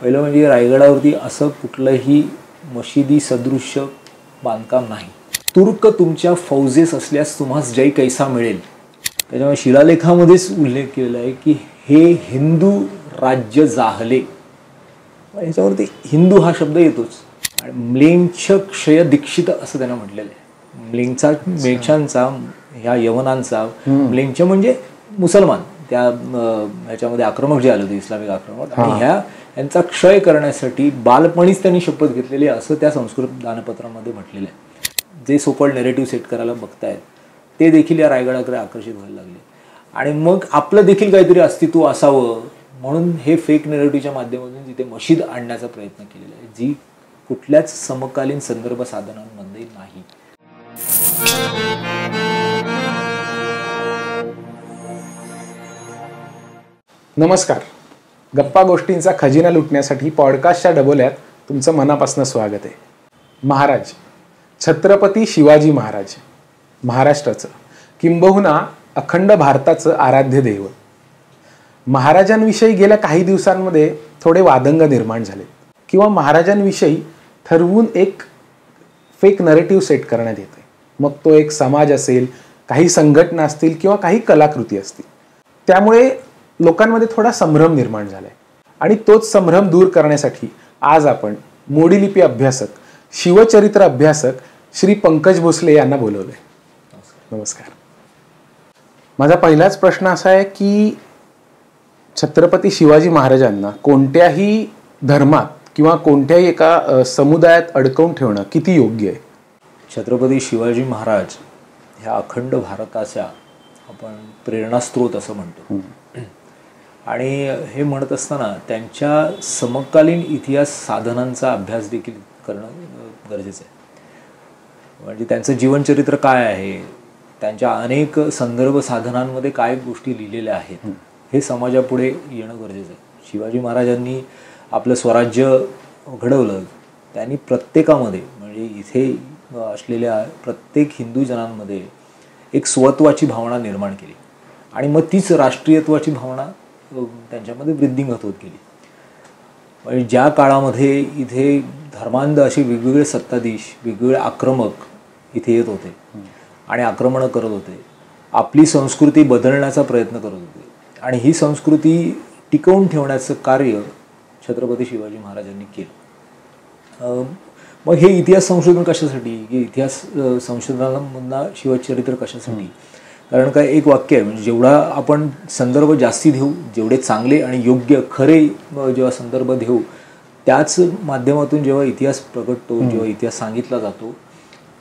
पहिलं म्हणजे रायगडावरती असं कुठलंही मशिदी सदृश्य बांधकाम नाही. तुर्क तुमच्या फौजेस असल्यास तुम्हास जय कैसा मिळेल. त्याच्यामुळे शिलालेखामध्येच उल्लेख केलेला आहे की हे हिंदू राज्य जाहले. याच्यावरती हिंदू हा शब्द येतोच. आणि म्लेंछ क्षय दीक्षित असं त्यांना म्हटलेलं आहे. म्लेच्छांचा ह्या यवनांचा, म्लेंछ म्हणजे मुसलमान, त्या ह्याच्यामध्ये आक्रमक जे आले होते, इस्लामिक आक्रमक, आणि यांचा क्षय करण्यासाठी बालपणीच त्यांनी शपथ घेतलेली असं त्या संस्कृत दानपत्रामध्ये म्हटलेलं आहे. जे सोकॉल्ड नेरेटिव्ह सेट करायला बघतायत ते देखील या रायगडाकडे आकर्षित व्हायला लागले. आणि मग आपलं देखील काहीतरी अस्तित्व असावं म्हणून हे फेक नेरेटिव्हच्या माध्यमातून तिथे मशीद आणण्याचा प्रयत्न केलेला आहे, जी कुठल्याच समकालीन संदर्भ साधनांमध्ये नाही. नमस्कार. गप्पा गोष्टींचा खजिना लुटण्यासाठी पॉडकास्टच्या डबोल्यात तुमचं मनापासून स्वागत आहे. महाराज, छत्रपती शिवाजी महाराज, महाराष्ट्राचं किंबहुना अखंड भारताचं आराध्य दैवत. महाराजांविषयी गेल्या काही दिवसांमध्ये थोडे वादंग निर्माण झाले किंवा महाराजांविषयी ठरवून एक फेक नरेटिव्ह सेट करण्यात येते. मग तो एक समाज असेल, काही संघटना असतील किंवा काही कलाकृती असतील. त्यामुळे लोकांमध्ये थोडा संभ्रम निर्माण झालाय आणि तोच संभ्रम दूर करण्यासाठी आज आपण मोडीलिपी अभ्यासक, शिवचरित्र अभ्यासक श्री पंकज भोसले यांना बोलवलंय. नमस्कार. माझा पहिलाच प्रश्न असा आहे की छत्रपती शिवाजी महाराजांना कोणत्याही धर्मात किंवा कोणत्याही एका समुदायात अडकवून ठेवणं किती योग्य आहे? छत्रपती शिवाजी महाराज ह्या अखंड भारताच्या आपण प्रेरणास्त्रोत असं म्हणतो. आणि हे म्हणत असताना त्यांच्या समकालीन इतिहास साधनांचा अभ्यास देखील करणं गरजेचं आहे. म्हणजे त्यांचं जीवनचरित्र काय आहे, त्यांच्या अनेक संदर्भ साधनांमध्ये काय गोष्टी लिहिलेल्या आहेत, हे समाजापुढे येणं गरजेचं आहे. शिवाजी महाराजांनी आपलं स्वराज्य घडवलं. त्यांनी प्रत्येकामध्ये, म्हणजे इथे असलेल्या प्रत्येक हिंदू जनांमध्ये एक स्वत्वाची भावना निर्माण केली आणि मग तीच राष्ट्रीयत्वाची भावना त्यांच्यामध्ये वृद्धिंगत होत गेली. म्हणजे ज्या काळामध्ये इथे धर्मांध असे वेगवेगळे सत्ताधीश, वेगवेगळे आक्रमक इथे येत होते आणि आक्रमणं करत होते, आपली संस्कृती बदलण्याचा प्रयत्न करत होते आणि ही संस्कृती टिकवून ठेवण्याचं कार्य छत्रपती शिवाजी महाराजांनी केलं. मग हे इतिहास संशोधन कशासाठी, की इतिहास संशोधनामधला शिवचरित्र कशासाठी? कारण काय एक वाक्य आहे, म्हणजे जेवढा आपण संदर्भ जास्ती देऊ, जेवढे चांगले आणि योग्य खरे जेव्हा संदर्भ देऊ, त्याच माध्यमातून जेव्हा इतिहास प्रगटतो, जेव्हा इतिहास सांगितला जातो,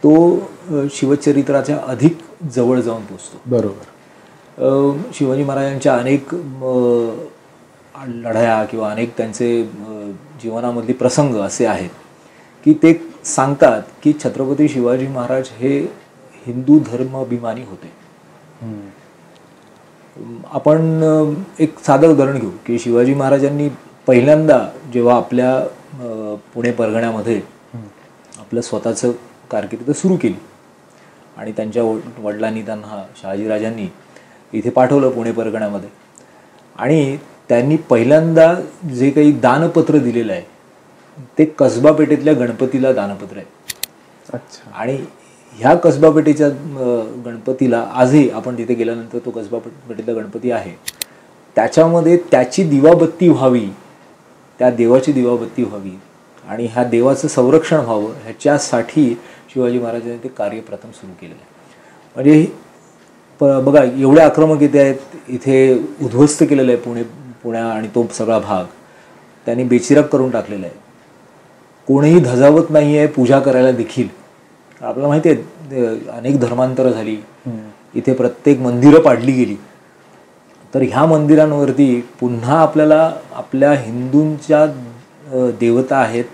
तो शिवचरित्राच्या अधिक जवळ जाऊन पोचतो. बरोबर. शिवाजी महाराजांच्या अनेक लढाया किंवा अनेक त्यांचे जीवनामधले प्रसंग असे आहेत की ते सांगतात की छत्रपती शिवाजी महाराज हे हिंदू धर्माभिमानी होते. आपण एक साधं उदाहरण घेऊ की शिवाजी महाराजांनी पहिल्यांदा जेव्हा आपल्या पुणे परगण्यामध्ये आपलं स्वतःचं कारकीर्द सुरू केली आणि त्यांच्या वडिलांनी त्यांना, शहाजीराजांनी इथे पाठवलं पुणे परगण्यामध्ये, आणि त्यांनी पहिल्यांदा जे काही दानपत्र दिलेलं आहे ते कसबा पेठेतल्या गणपतीला दानपत्र आहे. अच्छा. आणि ह्या कसबा पेठेच्या गणपतीला आजही आपण तिथे गेल्यानंतर तो कसबा पेठेतला गणपती आहे, त्याच्यामध्ये त्याची दिवाबत्ती व्हावी, त्या देवाची दिवाबत्ती व्हावी आणि ह्या देवाचं संरक्षण व्हावं, ह्याच्यासाठी शिवाजी महाराजांनी ते कार्य प्रथम सुरू केलेलं आहे. म्हणजे बघा, एवढे आक्रमक इथे आहेत, इथे उद्ध्वस्त केलेलं आहे पुण्या आणि तो सगळा भाग त्यांनी बेचिराग करून टाकलेला आहे. कोणीही धजावत नाही आहे पूजा करायला देखील. आपल्याला माहिती आहे अनेक धर्मांतरं झाली, इथे प्रत्येक मंदिरं पाडली गेली. तर ह्या मंदिरांवरती पुन्हा आपल्याला आपल्या हिंदूंच्या देवता आहेत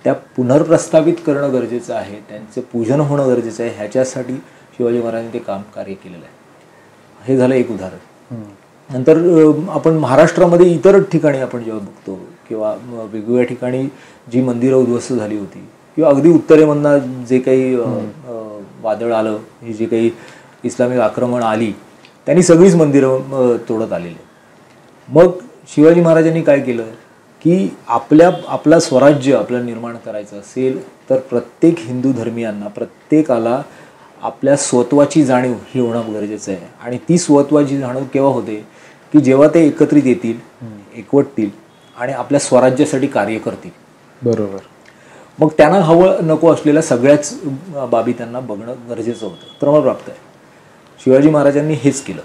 त्या पुनर्प्रस्थापित करणं गरजेचं आहे, त्यांचं पूजन होणं गरजेचं आहे. ह्याच्यासाठी शिवाजी महाराजांनी ते कार्य केलेलं आहे. हे झालं एक उदाहरण. नंतर आपण महाराष्ट्रामध्ये इतर ठिकाणी आपण जेव्हा बघतो किंवा वेगवेगळ्या ठिकाणी जी मंदिरं उद्ध्वस्त झाली होती किंवा अगदी उत्तरेमधनं जे काही वादळ आलं, ही जी काही इस्लामिक आक्रमण आली, त्यांनी सगळीच मंदिरं तोडत आलेली. मग शिवाजी महाराजांनी काय केलं की आपला स्वराज्य आपल्याला निर्माण करायचं असेल तर प्रत्येक हिंदू धर्मियांना, प्रत्येकाला आपल्या स्वत्वाची जाणीव ही होणं गरजेचं आहे. आणि ती स्वत्वाची जाणीव केव्हा होते की जेव्हा ते एकत्रित येतील, एकवटतील आणि आपल्या स्वराज्यासाठी कार्य करतील. बरोबर. मग त्यांना हवं नको असलेल्या सगळ्याच बाबी त्यांना बघणं गरजेचं होतं. क्रमप्राप्त आहे. शिवाजी महाराजांनी हेच केलं.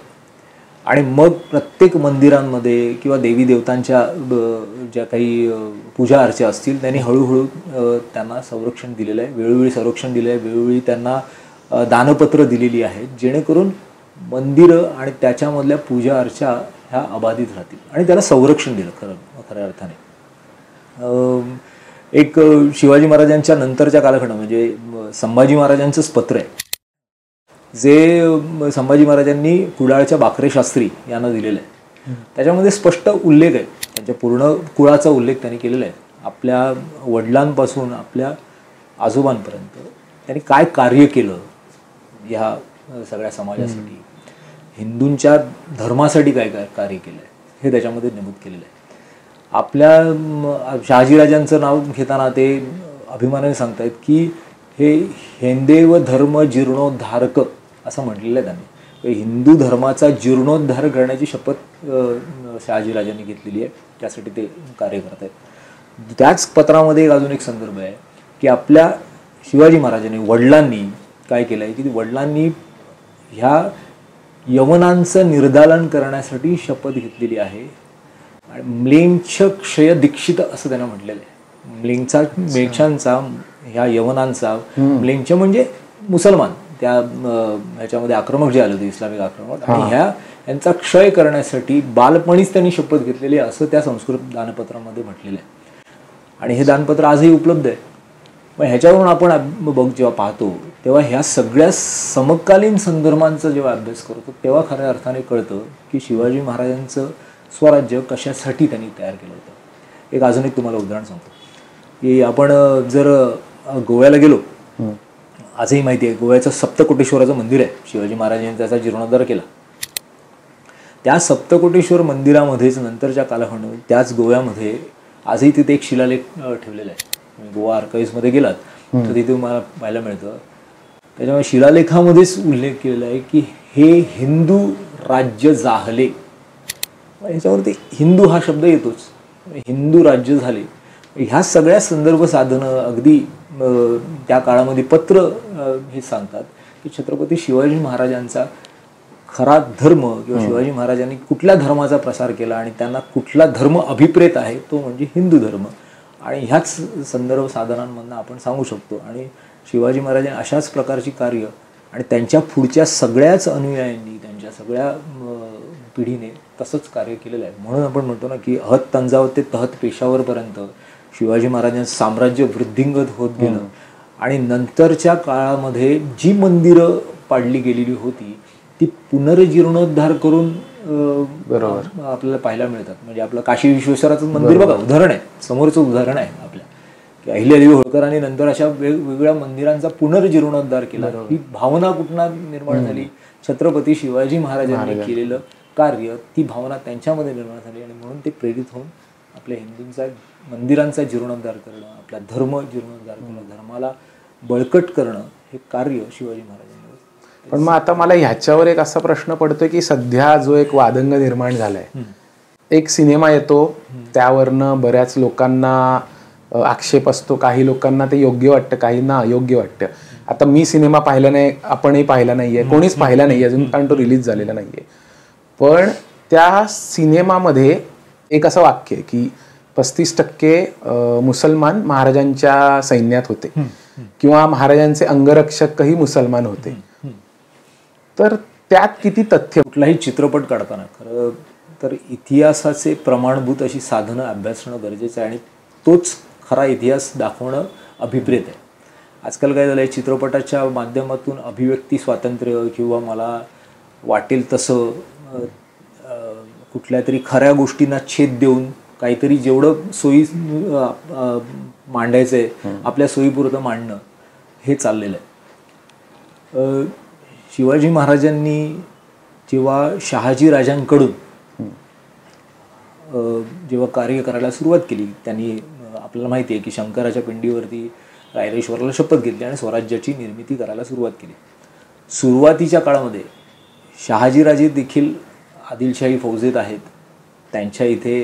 आणि मग प्रत्येक मंदिरांमध्ये किंवा देवी देवतांच्या ज्या काही पूजा अर्चा असतील त्यांनी हळूहळू त्यांना संरक्षण दिलेलं आहे, वेळोवेळी संरक्षण दिलं आहे, वेळोवेळी त्यांना दानपत्र दिलेली आहेत, जेणेकरून मंदिरं आणि त्याच्यामधल्या पूजा अर्चा ह्या अबाधित राहतील. आणि त्याला संरक्षण दिलं खऱ्या अर्थाने. एक शिवाजी महाराजांच्या नंतरच्या कालखंड म्हणजे संभाजी महाराजांचंच पत्र आहे जे संभाजी महाराजांनी कुडाळच्या बाकरे शास्त्री यांना दिलेलं आहे. त्याच्यामध्ये स्पष्ट उल्लेख आहे, त्यांच्या पूर्ण कुळाचा उल्लेख त्यांनी केलेला आहे. आपल्या वडिलांपासून आपल्या आजोबांपर्यंत त्यांनी काय कार्य केलं ह्या सगळ्या समाजासाठी, हिंदूंच्या धर्मासाठी काय काय कार्य केलं आहे हे त्याच्यामध्ये नमूद केलेलं आहे. आपल्या शहाजीराजांचं नाव घेताना ते अभिमानाने सांगतायत की हे हिंदेव धर्म जीर्णोद्धारक असं म्हटलेलं आहे त्यांनी. हिंदू धर्माचा जीर्णोद्धार करण्याची शपथ शहाजीराजांनी घेतलेली आहे, त्यासाठी ते कार्य करत आहेत. त्याच पत्रामध्ये अजून एक संदर्भ आहे की आपल्या शिवाजी महाराजांनी वडिलांनी काय केलं आहे की वडिलांनी ह्या यवनांचं निर्दालन करण्यासाठी शपथ घेतलेली आहे. आणि म्लेंछ क्षय दीक्षित असं त्यांना म्हटलेलं आहे. म्लेच्छांचा ह्या यवनांचा, म्लेंछ म्हणजे मुसलमान, त्या ह्याच्यामध्ये आक्रमक जे आले होते, इस्लामिक आक्रमक, आणि यांचा क्षय करण्यासाठी बालपणीच त्यांनी शपथ घेतलेली आहे असं त्या संस्कृत दानपत्रामध्ये म्हटलेलं आहे. आणि हे दानपत्र आजही उपलब्ध आहे. मग ह्याच्यावरून आपण जेव्हा पाहतो तेव्हा ह्या सगळ्या समकालीन संदर्भांचा जेव्हा अभ्यास करतो तेव्हा खऱ्या अर्थाने कळतं की शिवाजी महाराजांचं स्वराज्य कशासाठी त्यांनी तयार केलं होतं. एक अजून एक तुम्हाला उदाहरण सांगतो की आपण जर गोव्याला गेलो, आजही माहिती आहे गोव्याचं सप्तकोटेश्वराचं मंदिर आहे, शिवाजी महाराजांनी त्याचा जीर्णोद्धार केला. त्या सप्तकोटेश्वर मंदिरामध्येच नंतरच्या कालखंडामध्ये त्याच गोव्यामध्ये आजही तिथे एक शिलालेख ठेवलेला आहे. गोवा आर्काईव्हमध्ये गेलात तर तिथे तुम्हाला पाहायला मिळतं. त्याच्यामुळे शिलालेखामध्येच उल्लेख केलेला आहे की हे हिंदू राज्य जाहले. ह्याच्यावरती हिंदू हा शब्द येतोच, हिंदू राज्य झाले. ह्या सगळ्या संदर्भ साधनं अगदी त्या काळामध्ये पत्र हे सांगतात की छत्रपती शिवाजी महाराजांचा खरा धर्म किंवा शिवाजी महाराजांनी कुठल्या धर्माचा प्रसार केला आणि त्यांना कुठला धर्म अभिप्रेत आहे तो म्हणजे हिंदू धर्म. आणि ह्याच संदर्भ साधनांमधून आपण सांगू शकतो. आणि शिवाजी महाराजांनी अशाच प्रकारची कार्य आणि त्यांच्या पुढच्या सगळ्याच अनुयायांनी, त्यांच्या सगळ्या पिढीने तसंच कार्य केलेलं आहे. म्हणून आपण म्हणतो ना की अहत तंजावर ते तहत पेशावरपर्यंत शिवाजी महाराजांचं साम्राज्य वृद्धिंगत होत गेलं. आणि नंतरच्या काळामध्ये जी मंदिरं पाडली गेलेली होती ती पुनर्जीर्णोद्धार करून आपल्याला पाहायला मिळतात. म्हणजे आपलं काशी विश्वेश्वराचं मंदिर बघा, उदाहरण आहे, समोरचं उदाहरण आहे आपल्या की अहिल्यादेवी होळकरांनी नंतर अशा वेगवेगळ्या मंदिरांचा पुनर्जीर्णोद्धार केला. ही भावना कुठनं निर्माण झाली? छत्रपती शिवाजी महाराजांनी केलेलं कार्य, ती भावना त्यांच्यामध्ये निर्माण झाली आणि म्हणून ते प्रेरित होऊन आपल्या हिंदूंचा मंदिरांचा जीर्णोद्धार करणं, आपला धर्म जीर्णोद्धार करणं, धर्माला बळकट करणं हे कार्य शिवाजी महाराजांनी. पण मग आता मला ह्याच्यावर एक असा प्रश्न पडतोय की सध्या जो एक वादंग निर्माण झालाय, एक सिनेमा येतो, त्यावरनं बऱ्याच लोकांना आक्षेप असतो, काही लोकांना ते योग्य वाटतं, काहींना अयोग्य वाटतं. आता मी सिनेमा पाहिला नाही, आपणही पाहिला नाहीये, कोणीच पाहिला नाही अजून, कारण तो रिलीज झालेला नाहीये. पण त्या सिनेमामध्ये एक असं वाक्य आहे की 35% मुसलमान महाराजांच्या सैन्यात होते किंवा महाराजांचे अंगरक्षकही मुसलमान होते. तर त्यात किती तथ्य? कुठलाही चित्रपट काढताना खरं तर इतिहासाचे प्रमाणभूत अशी साधनं अभ्यासणं गरजेचं आहे आणि तोच खरा इतिहास दाखवणं अभिप्रेत आहे. आजकाल काय झालं आहे, चित्रपटाच्या माध्यमातून अभिव्यक्ती स्वातंत्र्य किंवा मला वाटेल तसं कुठल्या तरी खऱ्या गोष्टींना छेद देऊन काहीतरी जेवढं सोयी मांडायचं आहे आपल्या सोयीपुरतं मांडणं हे चाललेलं आहे. शिवाजी महाराजांनी जेव्हा शहाजी राजांकडून जेव्हा कार्य करायला सुरुवात केली त्यांनी आपल्याला माहिती आहे की शंकराच्या पिंडीवरती रायरेश्वराला शपथ घेतली आणि स्वराज्याची निर्मिती करायला सुरुवात केली. सुरुवातीच्या काळामध्ये शहाजीराजे देखील आदिलशाही फौजेत आहेत, त्यांच्या इथे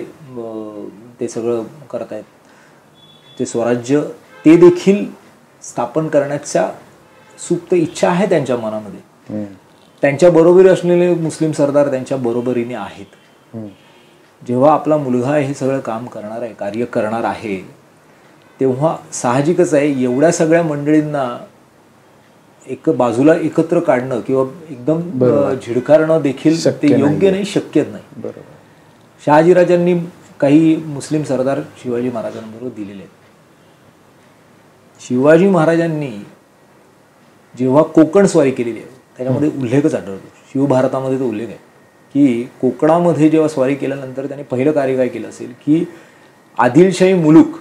ते सगळं करत आहेत. ते स्वराज्य ते देखील स्थापन करण्याच्या सुप्त इच्छा आहे त्यांच्या मनामध्ये. त्यांच्या बरोबरी असलेले मुस्लिम सरदार त्यांच्या बरोबरीने आहेत. जेव्हा आपला मुलगा हे सगळं काम करणार आहे, कार्य करणार आहे, तेव्हा साहजिकच आहे एवढ्या सगळ्या मंडळींना एक बाजूला एकत्र काढणं किंवा एकदम झिडकारणं देखील ते योग्य नाही, शक्य नाही. बरोबर. शहाजीराजांनी काही मुस्लिम सरदार शिवाजी महाराजांबरोबर दिलेले आहेत. शिवाजी महाराजांनी जेव्हा कोकण स्वारी केलेली आहे त्याच्यामध्ये उल्लेखच आढळतो, शिवभारतामध्ये तो उल्लेख आहे की कोकणामध्ये जेव्हा स्वारी केल्यानंतर त्यांनी पहिलं कार्य काय केलं असेल की आदिलशाही मुलूक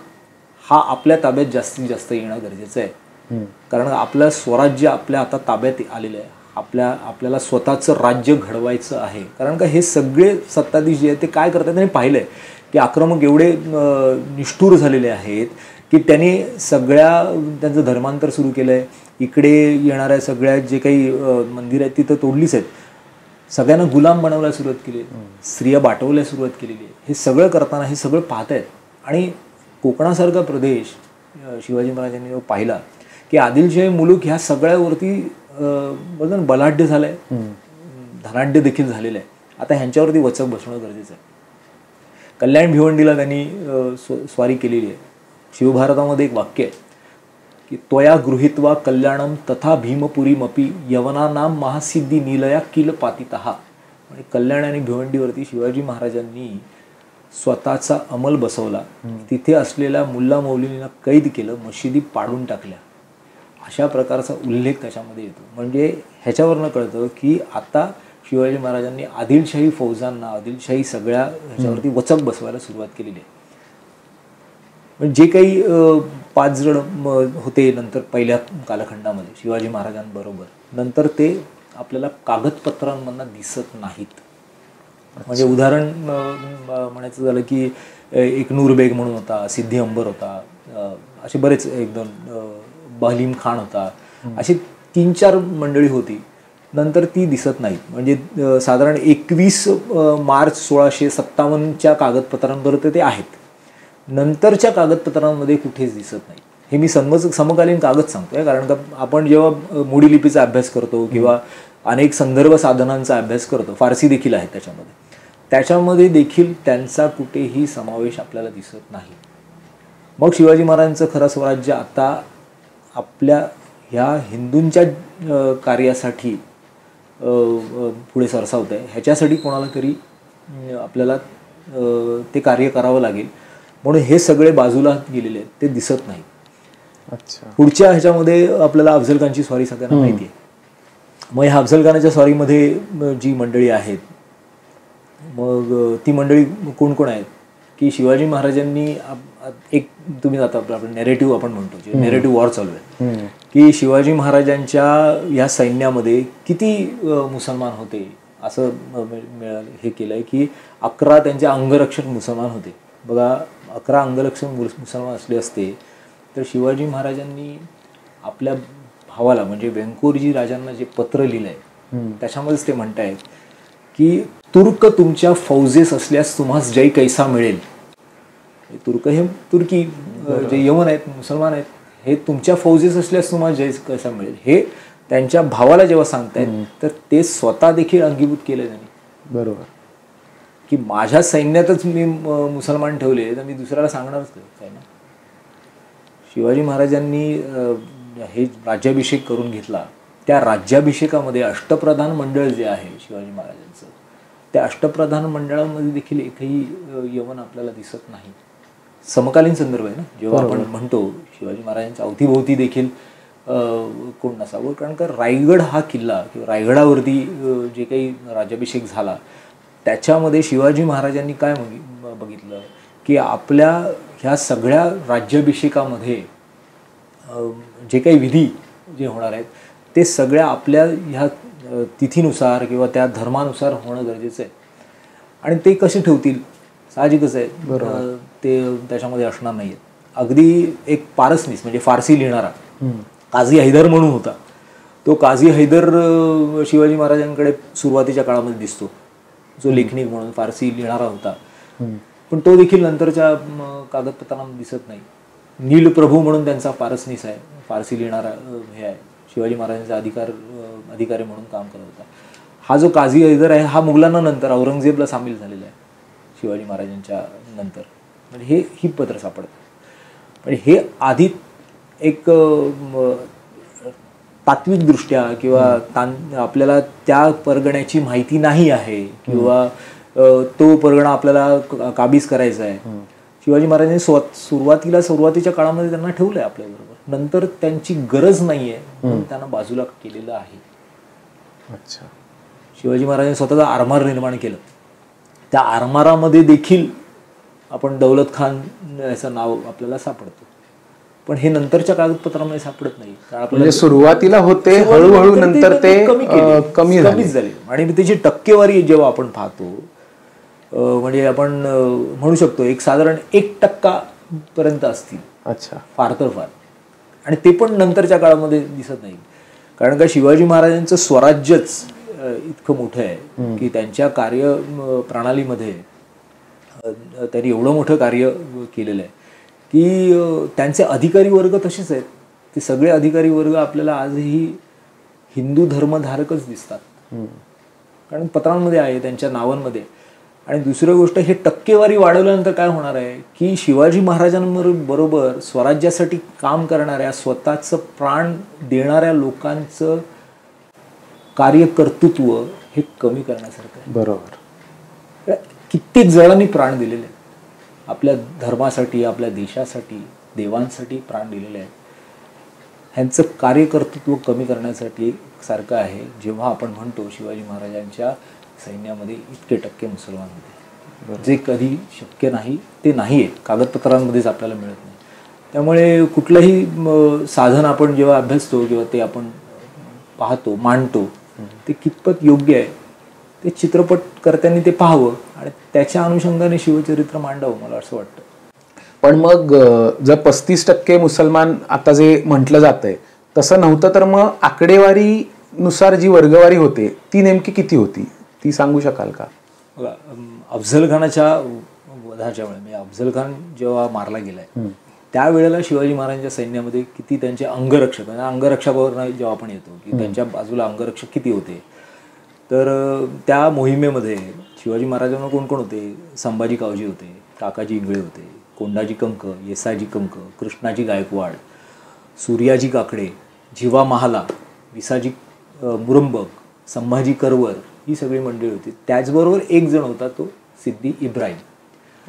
हा आपल्या ताब्यात जास्तीत जास्त येणं गरजेचं आहे. कारण आपलं स्वराज्य आपल्या आता ताब्यात आलेलं आहे, आपल्याला स्वतःचं राज्य घडवायचं आहे. कारण का हे सगळे सत्ताधीश जे आहेत ते काय करतात त्यांनी पाहिलं आहे की आक्रमक एवढे निष्ठुर झालेले आहेत की त्यांनी त्यांचं धर्मांतर सुरू केलं आहे. इकडे येणाऱ्या सगळ्या जे काही मंदिरं आहेत तिथं तोडलीच आहेत, सगळ्यांना गुलाम बनवायला सुरुवात केली, स्त्रिया बाटवल्या सुरुवात केलेली आहे. हे सगळं करताना हे सगळं पाहत आहेत. आणि कोकणासारखा प्रदेश शिवाजी महाराजांनी जेव्हा पाहिला की आदिलशाही मुलूक ह्या सगळ्यावरती बोलतो ना बलाढ्य झालं आहे, धनाढ्य देखील झालेलं आहे. आता ह्यांच्यावरती वचक बसणं गरजेचं आहे. कल्याण भिवंडीला त्यांनी स्वारी केलेली आहे. शिवभारतामध्ये एक वाक्य आहे की त्वया गृहीत्वा कल्याणम तथा भीमपुरीमपी यवनानाम महासिद्धी नीलया किल पातितहा. म्हणजे कल्याण आणि भिवंडीवरती शिवाजी महाराजांनी स्वतःचा अंमल बसवला, तिथे असलेल्या मुल्ला मौलवींना कैद केलं, मशिदी पाडून टाकल्या, अशा प्रकारचा उल्लेख त्याच्यामध्ये येतो. म्हणजे ह्याच्यावरनं कळतं की आता शिवाजी महाराजांनी आदिलशाही फौजांना, आदिलशाही सगळ्या ह्याच्यावरती वचक बसवायला सुरुवात केलेली आहे. म्हणजे जे काही 5 जण होते नंतर पहिल्या कालखंडामध्ये शिवाजी महाराजांबरोबर, नंतर ते आपल्याला कागदपत्रांमधनं दिसत नाहीत. म्हणजे उदाहरण म्हणायचं झालं की एक नूरबेग म्हणून होता, सिद्धी अंबर होता, असे बरेच एकदम बहलीम खान होता, अशी 3-4 मंडळी होती. नंतर ती दिसत नाहीत. म्हणजे साधारण 21 मार्च 1657च्या कागदपत्रांपर्यंत ते आहेत, नंतरच्या कागदपत्रांमध्ये कुठेच दिसत नाही. हे मी समकालीन कागद सांगतोय, कारण का आपण जेव्हा मोडी लिपीचा अभ्यास करतो किंवा अनेक संदर्भ साधनांचा अभ्यास करतो, फारसी देखील आहे त्याच्यामध्ये देखील त्यांचा कुठेही समावेश आपल्याला दिसत नाही. मग शिवाजी महाराजांचं खरं स्वराज्य आता आपल्या ह्या हिंदूंच्या कार्यासाठी पुढे सरसावत आहे. ह्याच्यासाठी कोणाला तरी आपल्याला ते कार्य करावं लागेल, म्हणून हे सगळे बाजूला गेलेले आहेत, ते दिसत नाही. अच्छा. पुढच्या ह्याच्यामध्ये आपल्याला अफझल खानची स्वारी सगळ्यांना माहिती आहे. मग ह्या अफझल खानाच्या स्वारीमध्ये जी मंडळी आहेत, मग ती मंडळी कोण कोण आहेत की शिवाजी महाराजांनी एक, तुम्ही आता आपलं नेरेटिव्ह आपण म्हणतो, जे नेरेटिव्ह वॉर चालू आहे की शिवाजी महाराजांच्या या सैन्यामध्ये किती मुसलमान होते असं हे केलंय की 11 त्यांचे अंगरक्षक मुसलमान होते. बघा, 11 अंगरक्षक मुसलमान असले असते तर शिवाजी महाराजांनी आपल्या भावाला म्हणजे व्यंकोरजी राजांना जे पत्र लिहिलंय त्याच्यामध्येच ते म्हणतायत की तुर्क तुमच्या फौजेस असल्यास तुम्हास जय कैसा मिळेल. तुर्क हे तुर्की जे यवन आहेत, मुसलमान आहेत, हे तुमच्या फौजेस असल्यास तुम्हाला जय कैसा मिळेल, हे त्यांच्या भावाला जेव्हा सांगतायत तर ते स्वतः देखील अंगीभूत केलं त्यांनी. बरोबर. की माझ्या सैन्यातच मी मुसलमान ठेवले तर मी दुसऱ्याला सांगणारच काय ना. शिवाजी महाराजांनी हे राज्याभिषेक करून घेतला. त्या राज्याभिषेकामध्ये अष्टप्रधान मंडळ जे आहे शिवाजी महाराजांचं, त्या अष्टप्रधान मंडळामध्ये देखील एकही यवन आपल्याला दिसत नाही. समकालीन संदर्भ आहे ना, जेव्हा आपण म्हणतो शिवाजी महाराजांच्या अवतीभोवती देखील कोण नसावं. कारण का रायगड हा किल्ला किंवा रायगडावरती जे काही राज्याभिषेक झाला त्याच्यामध्ये शिवाजी महाराजांनी काय बघितलं की आपल्या ह्या सगळ्या राज्याभिषेकामध्ये जे काही विधी जे होणार आहेत ते सगळ्या आपल्या ह्या तिथीनुसार किंवा त्या धर्मानुसार होणं गरजेचं आहे. आणि ते कसे ठेवतील, साहजिकच आहे, ते त्याच्यामध्ये असणार नाहीये. अगदी एक पारसनीस म्हणजे फारसी लिहिणारा काझी हैदर म्हणून होता. तो काझी हैदर शिवाजी महाराजांकडे सुरुवातीच्या काळामध्ये दिसतो, जो लेखनिक म्हणून फारसी लिहिणारा होता. पण तो देखील नंतरच्या कागदपत्रांना दिसत नाही. नील प्रभू म्हणून त्यांचा फारसनीस आहे, फारसी लिहिणारा हे आहे, शिवाजी महाराजांचा अधिकारी म्हणून काम करत होता. हा जो काझी हैदर आहे हा मुघलांना नंतर औरंगजेबला सामील झालेला आहे शिवाजी महाराजांच्या नंतर. म्हणजे ही पत्र सापडतं. म्हणजे हे आधी एक तात्विकदृष्ट्या किंवा आपल्याला त्या परगण्याची माहिती नाही आहे किंवा तो परगणा आपल्याला काबीज करायचा आहे. शिवाजी महाराजांनी सुरुवातीच्या काळामध्ये त्यांना ठेवलंय आपल्याबरोबर, नंतर त्यांची गरज नाहीये म्हणून त्यांना बाजूला केलेलं आहे. अच्छा. शिवाजी महाराजांनी स्वतःचा आरमार निर्माण केलं. त्या आरमारामध्ये देखील आपण दौलत खान याचं नाव आपल्याला सापडतं, पण हे नंतरच्या कागदपत्रांमध्ये सापडत नाही. म्हणजे सुरुवातीला होते, हळूहळू नंतर ते कमीच झाले. आणि त्याची टक्केवारी जेव्हा आपण पाहतो, म्हणजे आपण म्हणू शकतो एक साधारण 1% पर्यंत असतील. अच्छा. फार तर फार. आणि ते पण नंतरच्या काळामध्ये दिसत नाही. कारण का शिवाजी महाराजांचं स्वराज्यच इतकं मोठं आहे की त्यांच्या कार्य प्रणालीमध्ये त्यांनी एवढं मोठं कार्य केलेलं आहे की त्यांचे अधिकारी वर्ग तसेच आहेत. ते सगळे अधिकारी वर्ग आपल्याला आजही हिंदू धर्मधारकच दिसतात, कारण पत्रांमध्ये आहे, त्यांच्या नावांमध्ये. आणि दुसरी गोष्ट, हे टक्केवारी वाढवल्यानंतर काय होणार आहे की शिवाजी महाराजांबरोबर स्वराज्यासाठी काम करणाऱ्या, स्वतःचं प्राण देणाऱ्या लोकांचं कार्यकर्तृत्व हे कमी करण्यासारखं आहे. बरोबर. कित्येक जणांनी प्राण दिलेले, आपल्या धर्मासाठी, आपल्या देशासाठी, देवांसाठी प्राण दिलेले आहेत. ह्यांचं कार्यकर्तृत्व कमी करण्यासाठी सारखं आहे जेव्हा आपण म्हणतो शिवाजी महाराजांच्या सैन्यामध्ये इतके टक्के मुसलमान होते, जे कधी शक्य नाही, ते नाही आहे, कागदपत्रांमध्येच आपल्याला मिळत नाही. त्यामुळे कुठलंही साधन आपण जेव्हा अभ्यासतो किंवा ते आपण पाहतो, मांडतो, ते कितपत योग्य आहे ते चित्रपटकर्त्यांनी ते पाहावं आणि त्याच्या अनुषंगाने शिवचरित्र मांडावं, मला असं वाटतं. पण मग जर 35% मुसलमान आता जे म्हटलं जातंय तसं नव्हतं, तर मग आकडेवारीनुसार जी वर्गवारी होते ती नेमकी किती होती, ती सांगू शकाल का? बघा, अफझल खानाच्या वधाच्या वेळी, म्हणजे अफझल खान जेव्हा मारला गेलाय त्यावेळेला शिवाजी महाराजांच्या सैन्यामध्ये किती त्यांचे अंगरक्षकावर जेव्हा आपण येतो की त्यांच्या बाजूला अंगरक्षक किती होते, तर त्या मोहिमेमध्ये शिवाजी महाराजांना कोण कोण होते? संभाजी कावजी होते, काकाजी इंगळे होते, कोंडाजी कंक, येसाजी कंक, कृष्णाजी गायकवाड, सूर्याजी काकडे, जीवा महाला, विसाजी मुरंबक, संभाजी करवर, ही सगळी मंडळी होती. त्याचबरोबर एक जण होता, तो सिद्दी इब्राहिम.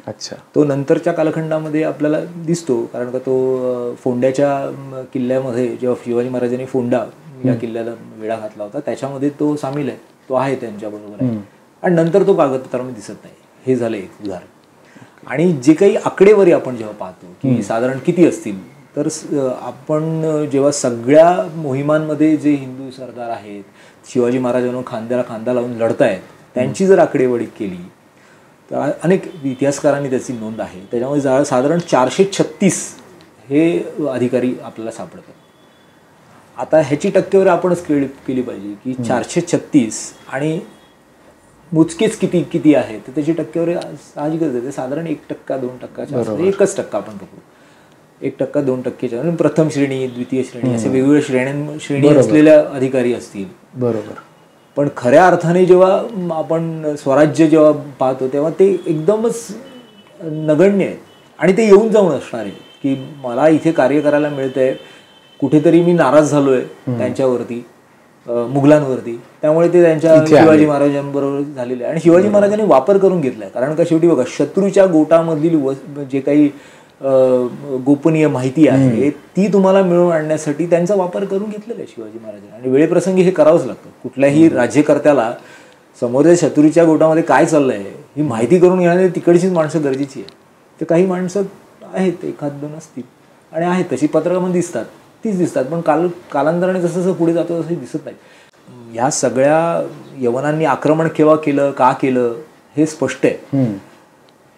अच्छा. तो नंतरच्या कालखंडामध्ये आपल्याला दिसतो, कारण का तो फोंड्याच्या किल्ल्यामध्ये जेव्हा शिवाजी महाराजांनी फोंडा या किल्ल्याला वेढा घातला होता त्याच्यामध्ये तो सामील आहे, तो आहे त्यांच्याबरोबर आहे. आणि नंतर तो कागदपत्रामध्ये दिसत नाही. हे झालं एक उदाहरण. आणि जे काही आकडेवारी आपण जेव्हा पाहतो की साधारण किती असतील, तर आपण जेव्हा सगळ्या मोहिमांमध्ये जे हिंदू सरदार आहेत, शिवाजी महाराजांना खांद्याला खांदा लावून लढतायत, त्यांची जर आकडेवारी केली तर अनेक इतिहासकारांनी त्याची नोंद आहे. त्याच्यामध्ये साधारण 436 हे अधिकारी आपल्याला सापडतात. आता ह्याची टक्केवारी आपणच केली पाहिजे की 436 आणि मोजकेच किती आहे, तर त्याची टक्केवारी साहजिकच आहे. साधारण 1%, 2%, 1% आपण बघू, 1%, 2%च्या प्रथम श्रेणी, द्वितीय श्रेणी, असे वेगवेगळ्या श्रेणी असलेल्या अधिकारी असतील. बरोबर. पण खऱ्या अर्थाने जेव्हा आपण स्वराज्य जेव्हा पाहतो तेव्हा ते एकदमच नगण्य आहे. आणि ते येऊन जाऊन असणार आहे की मला इथे कार्य करायला मिळतंय, कुठेतरी मी नाराज झालोय त्यांच्यावरती, मुघलांवरती, त्यामुळे ते त्यांच्या शिवाजी महाराजांबरोबर झालेले आहे. आणि शिवाजी महाराजांनी वापर करून घेतलाय, कारण का शेवटी बघा, शत्रूच्या गोटामधील जे काही गोपनीय माहिती आहे ती तुम्हाला मिळवून आणण्यासाठी त्यांचा वापर करून घेतलेला आहे शिवाजी महाराजांनी. आणि वेळेप्रसंगी हे करावंच लागतं. कुठल्याही राज्यकर्त्याला समोरच्या शत्रूच्या गोटामध्ये काय चाललंय ही माहिती करून घेण्यासाठी तिकडचीच माणसं गरजेची आहे. तर काही माणसं आहेत, 1-2 असतील, आणि आहेत तशी पत्रकामध्ये तीच दिसतात, पण कालांतराने जसं पुढे जातो तसं दिसत नाही. ह्या सगळ्या यवनांनी आक्रमण केव्हा केलं, का केलं, हे स्पष्ट आहे.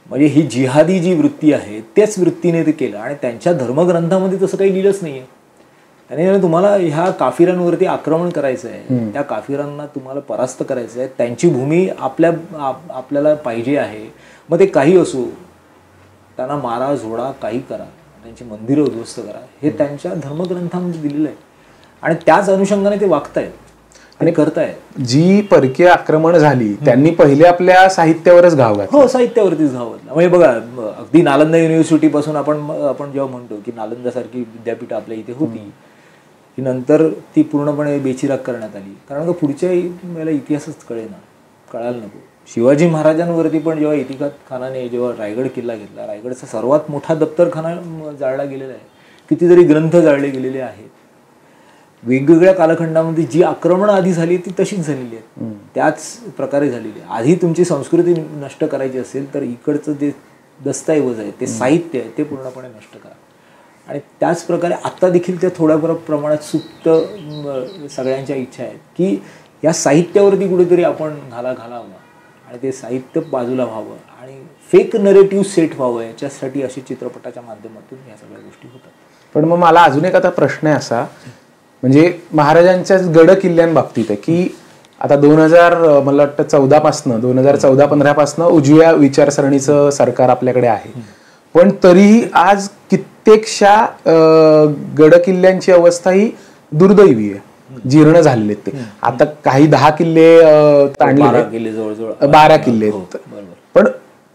म्हणजे ही जिहादी जी वृत्ती आहे त्याच वृत्तीने ते केलं. आणि त्यांच्या धर्मग्रंथामध्ये तसं काही लिहिलंच नाहीये. त्याने तुम्हाला ह्या काफिरांवरती आक्रमण करायचं आहे, त्या काफिरांना तुम्हाला परास्त करायचं आहे, त्यांची भूमी आपल्याला पाहिजे आहे, मग ते काही असो, त्यांना मारा, झोडा, काही करा, त्यांची मंदिरं उद्ध्वस्त करा, हे त्यांच्या धर्मग्रंथामध्ये दिलेलं आहे. आणि त्याच अनुषंगाने ते वागतायत आणि करतायत. जी परकीय आक्रमण झाली त्यांनी पहिले आपल्या साहित्यावरच घाव घातला. हो, साहित्यावरतीच घाव घातला. म्हणजे बघा, अगदी नालंदा युनिव्हर्सिटीपासून आपण जेव्हा म्हणतो की नालंदासारखी विद्यापीठ आपल्या इथे होती, की नंतर ती पूर्णपणे बेचिराग करण्यात आली. कारण का पुढच्या वेळेला इतिहासच कळायला नको. शिवाजी महाराजांवरती पण जेव्हा इतिहास खानाने जेव्हा रायगड किल्ला घेतला, रायगडचा सर्वात मोठा दप्तरखाना जाळला गेलेला आहे, कितीतरी ग्रंथ जाळले गेलेले आहेत. वेगवेगळ्या कालखंडामध्ये जी आक्रमणं आधी झाली ती तशीच झालेली आहेत, त्याच प्रकारे झालेली आहे. आधी तुमची संस्कृती नष्ट करायची असेल तर इकडचं जे दस्तऐवज आहे, ते साहित्य आहे, ते पूर्णपणे नष्ट करा. आणि त्याच प्रकारे आत्ता देखील त्या थोड्या प्रमाणात सुप्त सगळ्यांच्या इच्छा आहेत की या साहित्यावरती कुठेतरी आपण घालावा आणि ते साहित्य बाजूला व्हावं आणि फेक नरेटिव्ह सेट व्हावं, याच्यासाठी अशी चित्रपटाच्या माध्यमातून या सगळ्या गोष्टी होतात. पण मग मला अजून एक आता प्रश्न आहे असा, म्हणजे महाराजांच्याच गड किल्ल्यांबाबतीत आहे की आता 2000 मला वाटतं 2014-15 पासनं उजव्या विचारसरणीचं सरकार आपल्याकडे आहे, पण तरीही आज कित्येकशा गड किल्ल्यांची अवस्था ही दुर्दैवी आहे, जीर्ण झालेले ते. आता काही 10 किल्ले ताणले, जवळजवळ 12 किल्ले, पण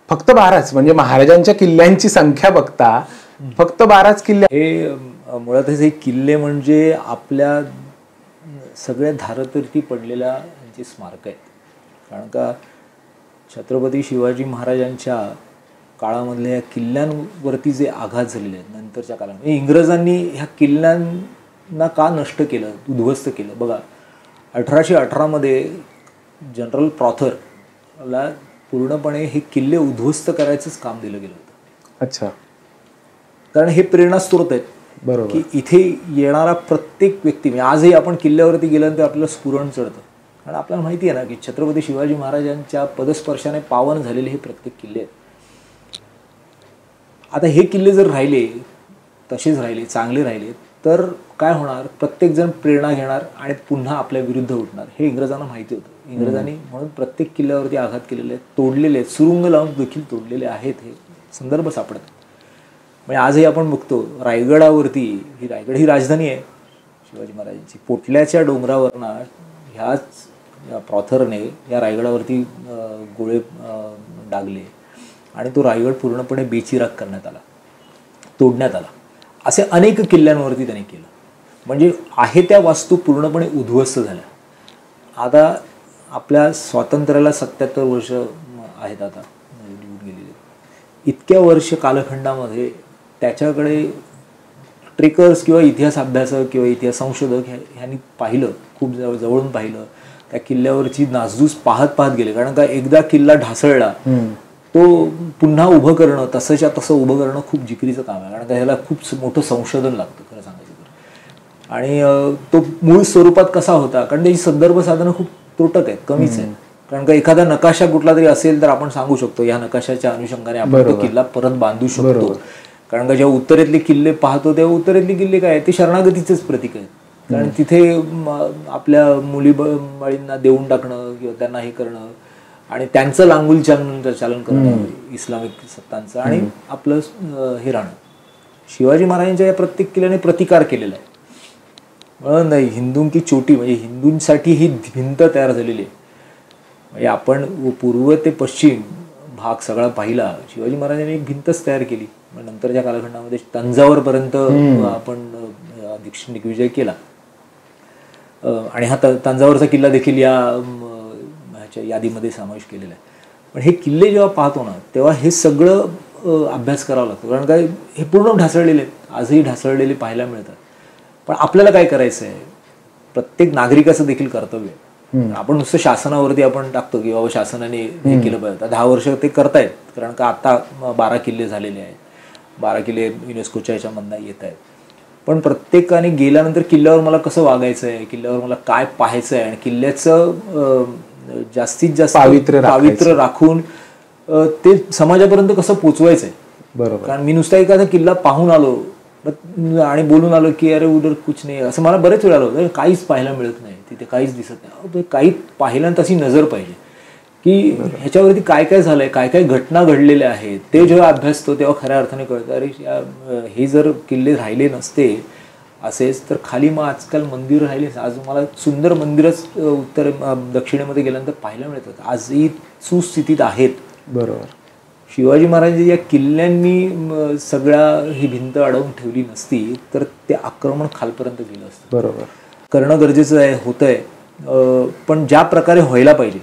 फक्त 12च, म्हणजे महाराजांच्या किल्ल्यांची संख्या बघता फक्त 12च किल्ले. हे मुळातच हे किल्ले म्हणजे आपल्या सगळ्या धारतीर्थी पडलेल्या यांची स्मारक आहेत. कारण का छत्रपती शिवाजी महाराजांच्या काळामधल्या या किल्ल्यांवरती जे आघात झालेले आहेत नंतरच्या काळामध्ये, इंग्रजांनी ह्या किल्ल्यांना का नष्ट केलं, उद्ध्वस्त केलं. बघा, 1818 जनरल प्रॉथरला पूर्णपणे हे किल्ले उद्ध्वस्त करायचंच काम दिलं गेलं होतं. अच्छा. कारण हे प्रेरणास्त्रोत आहेत. बरोबर. की इथे येणारा प्रत्येक व्यक्ती, म्हणजे आजही आपण किल्ल्यावरती गेल्यानंतर आपल्याला स्फुरण चढतं. कारण आपल्याला माहिती आहे ना की छत्रपती शिवाजी महाराजांच्या पदस्पर्शाने पावन झालेले हे प्रत्येक किल्ले आहेत. आता हे किल्ले जर राहिले, तसेच राहिले, चांगले राहिले, तर काय होणार, प्रत्येकजण प्रेरणा घेणार आणि पुन्हा आपल्या विरुद्ध उठणार. हे इंग्रजांना माहिती होतं. इंग्रजांनी म्हणून प्रत्येक किल्ल्यावरती आघात केलेले आहेत, तोडलेले आहेत, सुरुंग लावून देखील तोडलेले आहेत. हे संदर्भ सापडतात. म्हणजे आजही आपण बघतो रायगडावरती, रायगड ही राजधानी आहे शिवाजी महाराजांची, पोटल्याच्या डोंगरावरनं ह्याच प्रॉथरने या रायगडावरती गोळे डागले आणि तो रायगड पूर्णपणे बेचिराग करण्यात आला, तोडण्यात आला. असे अनेक किल्ल्यांवरती त्याने केलं. म्हणजे आहे त्या वास्तू पूर्णपणे उद्ध्वस्त झाल्या. आता आपल्या स्वातंत्र्याला 77 वर्ष आहेत आता गेलेले. इतक्या वर्ष कालखंडामध्ये त्याच्याकडे ट्रेकर्स किंवा इतिहास अभ्यासक किंवा इतिहास संशोधक ह्यांनी पाहिलं, खूप जवळून पाहिलं. त्या किल्ल्यावरची नासधूस पाहत गेले. कारण का एकदा किल्ला ढासळला, तो पुन्हा उभं करणं, तसंच्या तसं उभं करणं खूप जिकिरीचं काम आहे. कारण का ह्याला खूप मोठं संशोधन लागतं खरं सांगायचं तर. आणि तो मूळ स्वरूपात कसा होता, कारण त्याची संदर्भ साधनं खूप तुटक आहेत, कमीच आहेत. कारण का एखादा नकाशा कुठला तरी असेल तर आपण सांगू शकतो या नकाशाच्या अनुषंगाने आपण तो किल्ला परत बांधू शकतो. कारण का जेव्हा उत्तरेतले किल्ले पाहतो तेव्हा उत्तरेतले किल्ले काय ते शरणागतीचेच प्रतीक आहेत. कारण तिथे आपल्या मुलीबाळींना देऊन टाकणं किंवा त्यांना हे करणं आणि त्यांचं लांगुल चालन करणं इस्लामिक सत्तांचं आणि आपलं हे राहणं. शिवाजी महाराजांच्या या प्रत्येक किल्ल्याने प्रतिकार केलेला आहे. नाही, हिंदूंची चोटी म्हणजे हिंदूंसाठी ही भिंत तयार झालेली आहे. म्हणजे आपण पूर्व ते पश्चिम भाग सगळा पाहिला, शिवाजी महाराजांनी एक भिंतच तयार केली. नंतरच्या कालखंडामध्ये तंजावरपर्यंत आपण दिग्विजय केला आणि हा तंजावरचा किल्ला देखील या ह्याच्या यादीमध्ये समावेश केलेला आहे. पण हे किल्ले जेव्हा पाहतो ना तेव्हा हे सगळं अभ्यास करावा लागतो. कारण काय हे पूर्ण ढासळलेले आहेत, आजही ढासळलेले पाहायला मिळतात. पण आपल्याला काय करायचं आहे, प्रत्येक नागरिकाचं देखील कर्तव्य आहे. आपण नुसतं शासनावरती आपण टाकतो की बाबा शासनाने हे केलं पाहिजे. 10 वर्ष ते करतायत. कारण का आता 12 किल्ले झालेले आहेत, 12 किल्ले युनेस्कोच्या ह्याच्यामधनं येत आहेत. पण प्रत्येकाने गेल्यानंतर किल्ल्यावर मला कसं वागायचं आहे, किल्ल्यावर मला काय पाहायचं आहे आणि किल्ल्याचं जास्तीत जास्त पावित्र्य राखून ते समाजापर्यंत कसं पोचवायचं आहे. बरोबर. कारण मी नुसता एखादा किल्ला पाहून आलो आणि बोलून आलो की अरे उधर कुछ नाही, असं मला बरेच वेळा आलं काहीच पाहायला मिळत नाही, तिथे काहीच दिसत नाही. काही पाहिलं तशी नजर पाहिजे की ह्याच्यावरती काय काय झालंय, काय काय घटना घडलेल्या आहेत, ते जेव्हा अभ्यासतो तेव्हा खऱ्या अर्थाने कळतं अरे हे जर किल्ले राहिले नसते असेच तर खाली मग आजकाल मंदिर राहिले. आज मला सुंदर मंदिरच उत्तर दक्षिणेमध्ये गेल्यानंतर पाहायला मिळतात, आजही सुस्थितीत आहेत. बरोबर. शिवाजी महाराज या किल्ल्यांनी सगळ्या ही भिंत अडवून ठेवली नसती तर ते आक्रमण खालपर्यंत गेलं असतं. बरोबर. करणं गरजेचं आहे, होतंय, पण ज्या प्रकारे व्हायला पाहिजे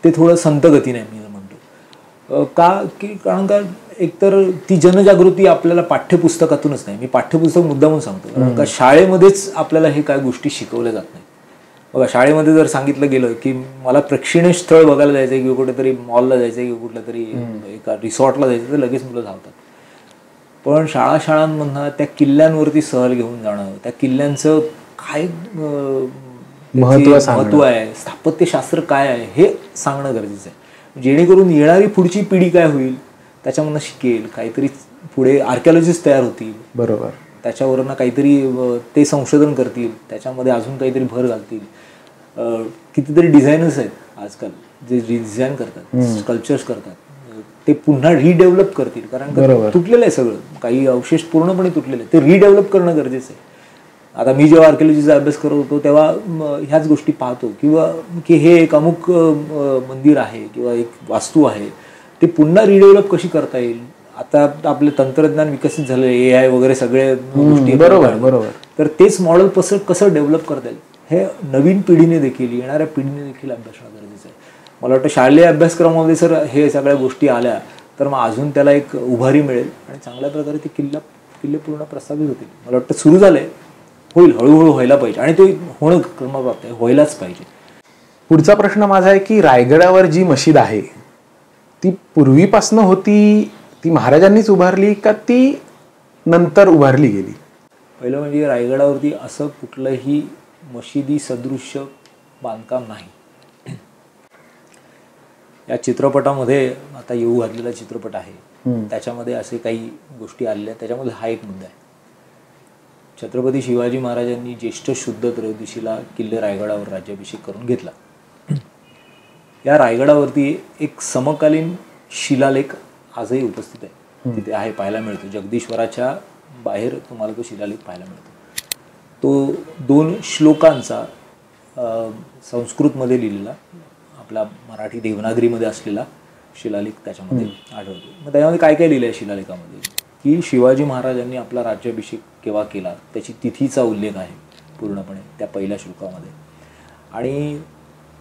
ते थोडं संत गतीने मी म्हणतो. कारण का एकतर ती जनजागृती आपल्याला पाठ्यपुस्तकातूनच नाही, मी पाठ्यपुस्तक मुद्दामून सांगतो, कारण का शाळेमध्येच आपल्याला हे काय गोष्टी शिकवल्या जात नाही. बघा, शाळेमध्ये जर सांगितलं गेलं की मला प्रेक्षणीय स्थळ बघायला जायचं किंवा कुठेतरी मॉलला जायचं किंवा कुठल्या तरी एका रिसॉर्टला जायचं तर लगेच मुलं धावतात. पण शाळांमधनं त्या किल्ल्यांवरती सहल घेऊन जाणं, त्या किल्ल्यांचं काय महत्व आहे, स्थापत्यशास्त्र काय आहे हे सांगणं गरजेचं आहे, जेणेकरून येणारी पुढची पिढी काय होईल त्याच्यामधनं शिकेल, काहीतरी पुढे आर्किओलॉजिस्ट तयार होतील. बरोबर. त्याच्यावरनं काहीतरी ते संशोधन करतील, त्याच्यामध्ये अजून काहीतरी भर घालतील. कितीतरी डिझायनर्स आहेत आजकाल जे डिझाईन करतात, स्कल्पचर्स करतात, ते पुन्हा रिडेव्हलप करतील. कारण तुटलेलं आहे सगळं, काही अवशेष पूर्णपणे तुटलेले आहेत, ते रिडेव्हलप करणं गरजेचं आहे. आता मी जेव्हा आर्किओलॉजीचा अभ्यास करत होतो तेव्हा ह्याच गोष्टी पाहतो किंवा की हे एक अमुक मंदिर आहे किंवा एक वास्तू आहे, ते पुन्हा रिडेव्हलप कशी करता येईल. आता आपलं तंत्रज्ञान विकसित झालं, AI वगैरे सगळे गोष्टी. बरोबर. तर तेच मॉडेल कसं डेव्हलप करता येईल हे नवीन पिढीने देखील, येणाऱ्या पिढीने देखील अभ्यासणं गरजेचं आहे. मला वाटतं शालेय अभ्यासक्रमामध्ये सर हे सगळ्या गोष्टी आल्या तर मग अजून त्याला एक उभारी मिळेल आणि चांगल्या प्रकारे ते किल्ले पूर्ण प्रस्थापित होतील. मला वाटतं सुरू झालंय, होईल, हळूहळू व्हायला पाहिजे आणि ते होणं क्रमप्राप्त आहे, व्हायलाच पाहिजे. पुढचा प्रश्न माझा आहे की रायगडावर जी मशीद आहे ती पूर्वीपासनं होती, ती महाराजांनीच उभारली का ती नंतर उभारली गेली? पहिलं म्हणजे रायगडावरती असं कुठलंही मशिदी सदृश्य बांधकाम नाही. या चित्रपटामध्ये आता येऊ घातलेला चित्रपट आहे त्याच्यामध्ये असे काही गोष्टी आलेल्या, त्याच्यामध्ये हा एक मुद्दा आहे. छत्रपती शिवाजी महाराजांनी ज्येष्ठ शुद्ध त्रयोदशीला किल्ले रायगडावर राज्याभिषेक करून घेतला. या रायगडावरती एक समकालीन शिलालेख आजही उपस्थित आहे, तिथे आहे, पाहायला मिळतो. जगदीश्वराच्या बाहेर तुम्हाला तो शिलालेख पाहायला मिळतो. तो 2 श्लोकांचा संस्कृतमध्ये लिहिलेला, आपला मराठी देवनागरीमध्ये असलेला शिलालेख त्याच्यामध्ये आढळतो. मग त्याच्यामध्ये काय काय लिहिलं आहे शिलालेखामध्ये की शिवाजी महाराजांनी आपला राज्याभिषेक केव्हा केला त्याची तिथीचा उल्लेख आहे पूर्णपणे त्या पहिल्या श्लोकामध्ये. आणि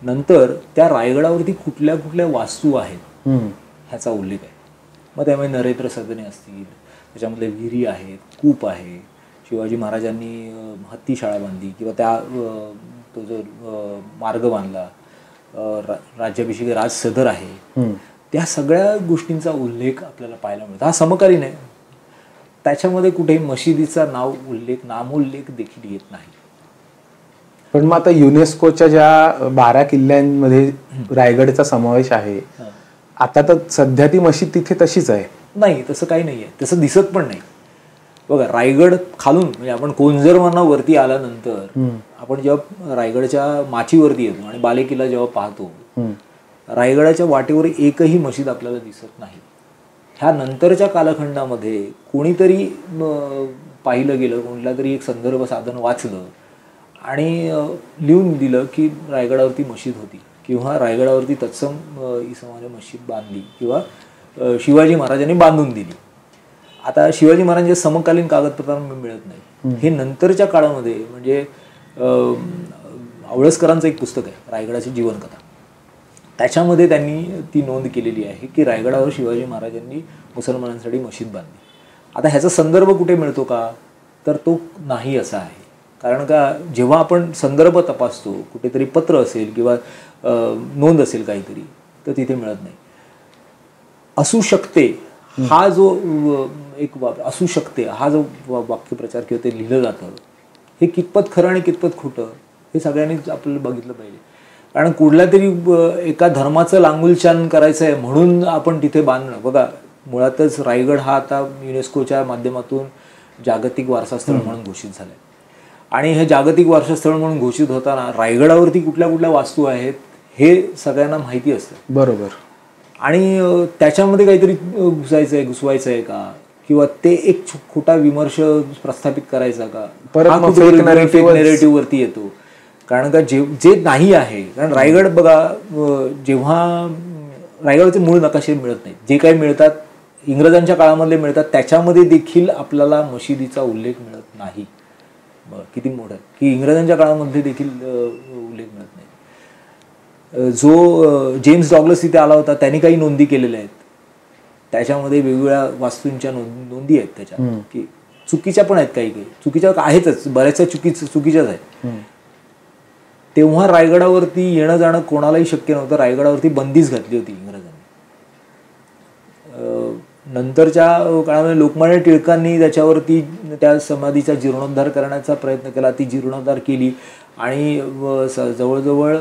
नंतर त्या रायगडावरती कुठल्या कुठल्या वास्तू आहेत ह्याचा उल्लेख आहे. मग त्यामुळे नरेंद्र सदने असतील, त्याच्यामध्ये विहिरी आहेत, कूप आहे, शिवाजी महाराजांनी हत्तीशाळा बांधली किंवा त्या तो जो मार्ग बांधला, राज्याभिषेक राज सदर आहे, त्या सगळ्या गोष्टींचा उल्लेख आपल्याला पाहायला मिळतो. हा समकालीन आहे, त्याच्यामध्ये कुठेही मशिदीचा नामोल्लेख देखील येत नाही. पण मग आता युनेस्कोच्या ज्या 12 किल्ल्यांमध्ये रायगडचा समावेश आहे, आता तर सध्या ती मशीद तिथे तशीच आहे? नाही, तसं काही नाही आहे, तसं दिसत पण नाही. बघा, रायगड खालून म्हणजे आपण कोंजरवाना वरती आल्यानंतर आपण जेव्हा रायगडच्या माचीवरती येतो आणि बालेकिल्ला जेव्हा पाहतो, रायगडाच्या वाटेवर एकही मशीद आपल्याला दिसत नाही. ह्या नंतरच्या कालखंडामध्ये कोणीतरी पाहिलं गेलं, कोणत्या तरी एक संदर्भ साधन वाचलं आणि लिहून दिलं की रायगडावरती मशीद होती किंवा रायगडावरती तत्सम इसमाने मशीद बांधली किंवा शिवाजी महाराजांनी बांधून दिली. आता शिवाजी महाराजांचे समकालीन कागदपत्र मिळत नाही. हे नंतरच्या काळामध्ये म्हणजे आवळसकरांचं एक पुस्तक आहे रायगडाची जीवनकथा, त्याच्यामध्ये त्यांनी ती नोंद केलेली आहे की रायगडावर शिवाजी महाराजांनी मुसलमानांसाठी मशीद बांधली. आता ह्याचा संदर्भ कुठे मिळतो का, तर तो नाही असा आहे. कारण का जेव्हा आपण संदर्भ तपासतो, कुठेतरी पत्र असेल किंवा नोंद असेल काहीतरी, तर तिथे मिळत नाही. असू शकते हा जो एक असू शकते हा जो वाक्यप्रचार किंवा ते लिहिलं जातं, हे कितपत खरं आणि कितपत खोटं हे सगळ्यांनी आपल्याला बघितलं पाहिजे. कारण कुठल्या तरी एका धर्माचं लांगुलचान करायचं आहे म्हणून आपण तिथे बांधणं. बघा, मुळातच रायगड हा आता युनेस्कोच्या माध्यमातून जागतिक वारसा स्थळ म्हणून घोषित झालाय. आणि हे जागतिक वारसा स्थळ म्हणून घोषित होताना रायगडावरती कुठल्या कुठल्या वास्तू आहेत हे सगळ्यांना माहिती असतं. बरोबर. आणि त्याच्यामध्ये काहीतरी घुसवायचं आहे का, किंवा ते एक खोटा विमर्श प्रस्थापित करायचा का, नेरेटिव्ह वरती येतो. कारण का जे नाही आहे, कारण रायगड बघा, जेव्हा रायगडचे मूळ नकाशे मिळत नाहीत, जे काही मिळतात इंग्रजांच्या काळामधले मिळतात, त्याच्यामध्ये देखील आपल्याला मशिदीचा उल्लेख मिळत नाही. किती मोठं की इंग्रजांच्या काळामध्ये देखील उल्लेख मिळत नाही. जो जेम्स डॉग्लस तिथे आला होता त्यांनी काही नोंदी केलेल्या आहेत, त्याच्यामध्ये वेगवेगळ्या वास्तूंच्या नोंदी आहेत त्याच्या, की चुकीच्या पण आहेत, काही काही चुकीच्या आहेतच, बऱ्याचशा चुकीच्याच आहेत. तेव्हा रायगडावरती येणं जाणं कोणालाही शक्य नव्हतं. रायगडावरती बंदीच घातली होती इंग्रजांनी. नंतरच्या काळामध्ये लोकमान्य टिळकांनी त्याच्यावरती त्या समाधीचा जीर्णोद्धार करण्याचा प्रयत्न केला, ती जीर्णोद्धार केली. आणि जवळजवळ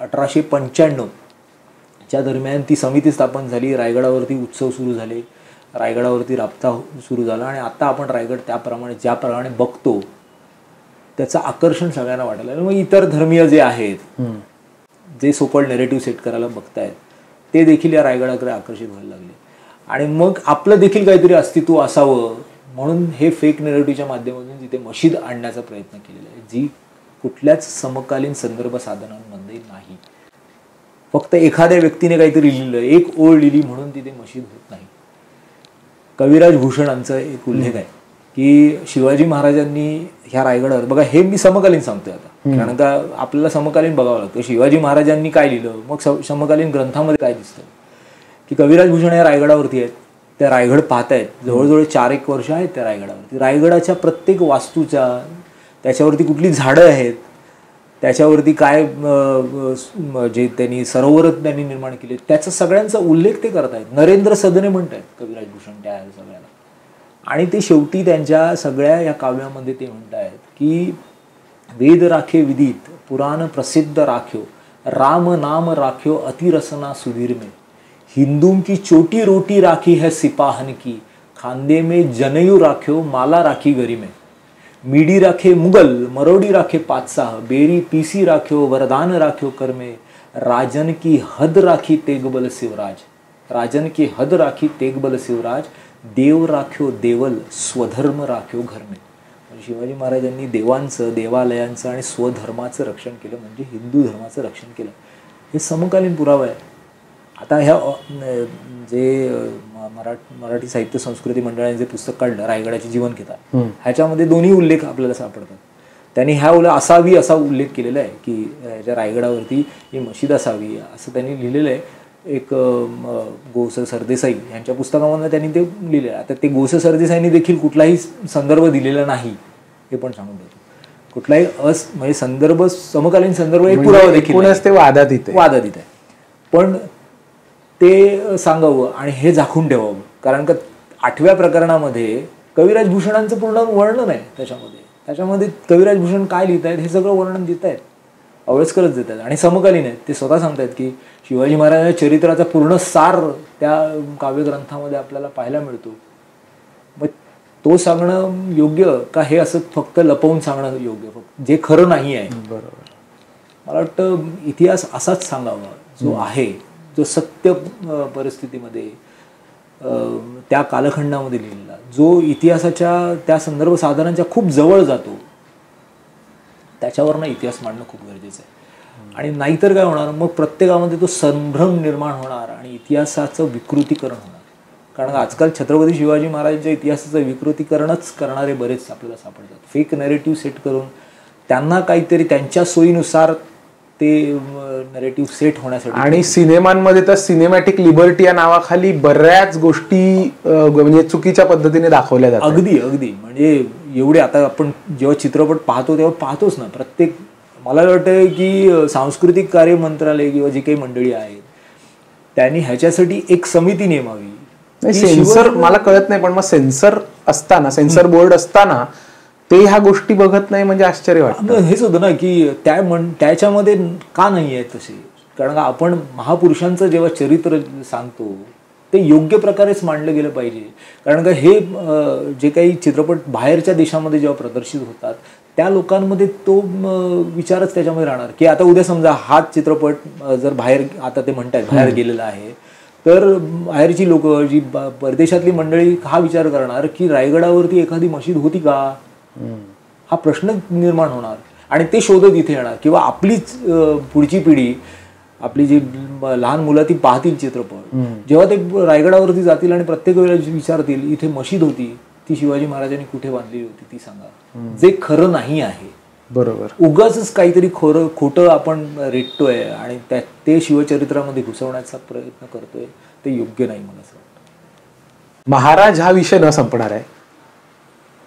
1895च्या दरम्यान ती समिती स्थापन झाली. रायगडावरती उत्सव सुरू झाले, रायगडावरती राबता सुरू झाला. आणि आता आपण रायगड ज्याप्रमाणे बघतो त्याचं आकर्षण सगळ्यांना वाटायला लागलं. मग इतर धर्मीय जे आहेत, जे सोकॉल्ड नेरेटिव्ह सेट करायला बघतायत, ते देखील या रायगडाकडे आकर्षित व्हायला लागले. आणि मग आपलं देखील काहीतरी अस्तित्व असावं म्हणून हे फेक नेरेटिव्हच्या माध्यमातून तिथे मशीद आणण्याचा प्रयत्न केलेला आहे, जी कुठल्याच समकालीन संदर्भ साधनांमध्ये नाही. फक्त एखाद्या व्यक्तीने काहीतरी लिहिलं, एक ओळ लिहिली म्हणून तिथे मशीद होत नाही. कविराज भूषणांचा एक उल्लेख आहे की शिवाजी महाराजांनी ह्या रायगडावर, बघा हे मी समकालीन सांगतोय आता, कारण का आपल्याला समकालीन बघावं लागतं. शिवाजी महाराजांनी काय लिहिलं, मग समकालीन ग्रंथामध्ये काय दिसतं, की कविराज भूषण या रायगडावरती आहेत, त्या रायगड पाहतायत, जवळजवळ 4-1 वर्ष आहेत त्या रायगडावरती. रायगडाच्या प्रत्येक वास्तूच्या, त्याच्यावरती कुठली झाडं आहेत, त्याच्यावरती काय जे त्यांनी सरोवर त्यांनी निर्माण केले, त्याचा सगळ्यांचा उल्लेख ते करतायत. नरेंद्र सदने म्हणतायत कविराज भूषण त्या सगळ्याला. आणि ते शेवटी त्यांच्या सगळ्या या काव्यामध्ये ते म्हणतायत की वेद राखे विदित पुराण प्रसिद्ध राख्यो, राम नाम राख्यो अतिरसना सुधीर में, हिंदू की चोटी रोटी राखी है सिपाहन की, खांदे में जनेऊ राख्यो माला राखी गरी में, मीडी राखे मुगल मरोड़ी राखे पातशाह, बेरी पीसी राख्यो वरदान राख्यो कर में, राजन की हद राखी तेगबल शिवराज, राजन की हद राखी तेगबल शिवराज, देव राख्यो देवल स्वधर्म राख्यो घर में. म्हणजे शिवाजी महाराजांनी देवांचं, देवालयांचं आणि स्वधर्माचं रक्षण केलं, म्हणजे हिंदू धर्माचं रक्षण केलं. हे समकालीन पुरावा आहे. आता ह्या जे मराठी साहित्य संस्कृती मंडळाने जे पुस्तक काढलं रायगडाची जीवनकथा, ह्याच्यामध्ये दोन्ही उल्लेख आपल्याला सापडतात. त्यांनी असावी असा उल्लेख केलेला आहे की ह्याच्या रायगडावरती ही मशीद असावी असं त्यांनी लिहिलेलं आहे. एक गोस सरदेसाई यांच्या पुस्तकामधून त्यांनी ते लिहिलं. आता ते गोस सरदेसाईंनी देखील कुठलाही संदर्भ दिलेला नाही हे पण सांगून देतो. कुठलाही म्हणजे संदर्भ, समकालीन संदर्भ एक पुरावा देखील ते वादातीत आहे. पण ते सांगावं आणि हे झाकून ठेवावं, कारण का 8व्या प्रकरणामध्ये कविराज भूषणांचं पूर्ण वर्णन आहे. त्याच्यामध्ये कविराज भूषण काय लिहित आहेत हे सगळं वर्णन देत आहेत, अवळसकरच देत आहेत. आणि समकालीन आहेत. ते स्वतः सांगतायत की शिवाजी महाराजांच्या चरित्राचा पूर्ण सार त्या काव्यग्रंथामध्ये आपल्याला पाहायला मिळतो. मग तो सांगणं योग्य का, हे असं फक्त लपवून सांगणं योग्य, फक्त जे खरं नाही आहे. बरोबर. मला वाटतं इतिहास असाच सांगावा जो आहे, जो सत्य परिस्थितीमध्ये त्या कालखंडामध्ये लिहिलेला, जो इतिहासाच्या त्या संदर्भ साधनांच्या खूप जवळ जातो, त्याच्यावरनं इतिहास मांडणं खूप गरजेचं आहे. आणि नाहीतर काय होणार, मग प्रत्येकामध्ये तो संभ्रम निर्माण होणार आणि इतिहासाचं विकृतीकरण होणार. कारण आजकाल छत्रपती शिवाजी महाराजांच्या इतिहासाचं विकृतीकरणच करणारे बरेच आपल्याला सापडतात. फेक नरेटिव्ह सेट करून त्यांना काहीतरी त्यांच्या सोयीनुसार ते नरेटिव्ह सेट होण्यासाठी. आणि सिनेमांमध्ये तर सिनेमॅटिक लिबर्टी या नावाखाली बऱ्याच गोष्टी म्हणजे चुकीच्या पद्धतीने दाखवल्या जातात. अगदी म्हणजे एवढे आता आपण जेव्हा चित्रपट पाहतो तेव्हा पाहतोच ना, प्रत्येक, मला वाटतं की सांस्कृतिक कार्य मंत्रालय किंवा जी काही मंडळी आहेत त्यांनी ह्याच्यासाठी एक समिती नेमावी. सेन्सर मला कळत नाही, पण मग सेन्सर असताना, सेन्सर बोर्ड असताना ते ह्या गोष्टी बघत नाही म्हणजे आश्चर्य वाटतं. हेच होतं ना की त्याच्यामध्ये का नाही आहे तसे. कारण का आपण महापुरुषांचं जेव्हा चरित्र सांगतो ते योग्य प्रकारेच मांडलं गेलं पाहिजे. कारण का हे जे काही चित्रपट बाहेरच्या देशामध्ये जेव्हा प्रदर्शित होतात त्या लोकांमध्ये तो विचारच त्याच्यामध्ये राहणार की आता उद्या समजा हा चित्रपट जर बाहेर, आता ते म्हणतात बाहेर गेलेला आहे, तर बाहेरची लोक जी परदेशातली मंडळी हा विचार करणार की रायगडावरती एखादी मशीद होती का, हा प्रश्न निर्माण होणार आणि ते शोधत इथे येणार. किंवा आपलीच पुढची पिढी, आपली जी लहान मुलं ती पाहतील चित्रपट, जेव्हा ते रायगडावरती जातील आणि प्रत्येक वेळेला विचारतील इथे मशीद होती, ती शिवाजी महाराजांनी कुठे बांधली होती ती सांगा, जे खरं नाही आहे. बरोबर. उगाच काहीतरी खोटं आपण रेटतोय आणि ते शिवचरित्रामध्ये घुसवण्याचा प्रयत्न करतोय, ते योग्य नाही मला असं वाटतं. महाराज हा विषय न संपणार आहे.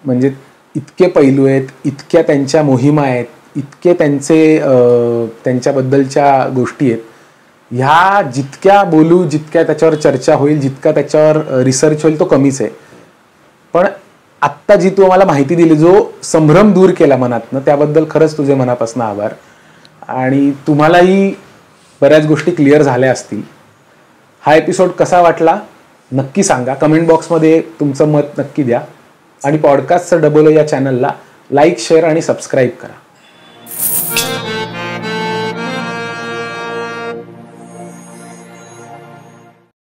म्हणजे इतके पैलू आहेत, इतक्या त्यांच्या मोहिमा आहेत, इतके त्यांच्याबद्दलच्या गोष्टी आहेत. ह्या जितक्या बोलू, जितक्या त्याच्यावर चर्चा होईल, जितका त्याच्यावर रिसर्च होईल तो कमीच आहे. पण आत्ता जी तू आम्हाला माहिती दिली, जो संभ्रम दूर केला मनातनं, त्याबद्दल खरंच तुझे मनापासून आभार. आणि तुम्हालाही बऱ्याच गोष्टी क्लिअर झाल्या असतील. हा एपिसोड कसा वाटला नक्की सांगा, कमेंट बॉक्समध्ये तुमचं मत नक्की द्या. आणि पॉडकास्टचं डबल या चॅनलला लाईक, शेअर आणि सबस्क्राईब करा.